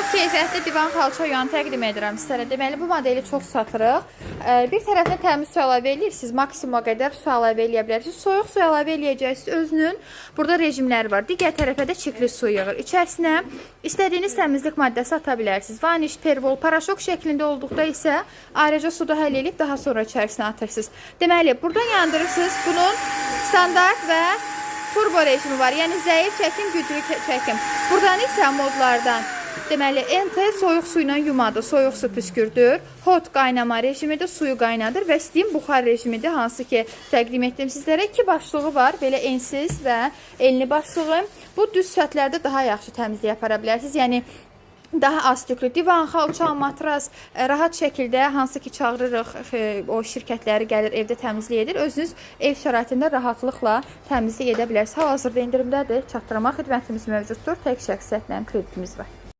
Çox keyfiyyətli divan xalça yuan təqdim edirəm sizlərə. Deməli, bu modeli çox satırıq. Bir tərəfinə təmiz su əlavə edirsiniz. Maksimuma qədər su əlavə eləyə bilərsiniz. Soyuq su əlavə eləyəcəksiniz. Özünün burada rejimləri var. Digər tərəfə də çirkli su yığır. İçərisinə istədiyiniz təmizlik maddəsi ata bilərsiniz. Vaniş, pervol, paraşok şəklində olduqda isə ayrıca suda həll edib daha sonra içərisinə atırsınız. Deməli, buradan yandırırsınız. Bunun standart və turbo rejimi var. Yəni zəif çəkim, güclü çəkim. Buradan isə modlardan deməli, NT soyuq su ilə yumadır, soyuq su püskürdür. Hot qaynama rejimidir, suyu qaynadır və steam buxar rejimidir, hansı ki təqdim etdim sizlərə. 2 başlığı var, belə ensiz və enli başlığı. Bu düz səthlərdə daha yaxşı təmizlik yapara bilərsiniz. Yəni daha az tüklü divan, xalça, matras rahat şəkildə, hansı ki çağırırıq, o şirkətləri gəlir evdə təmizlik edir. Özünüz ev şəraitində rahatlıqla təmizlik edə bilərsiniz. Hal-hazırda endirimdədir, çatdırma xidmətimiz mövcuddur. Tək şəxsiyyətlə kreditimiz var.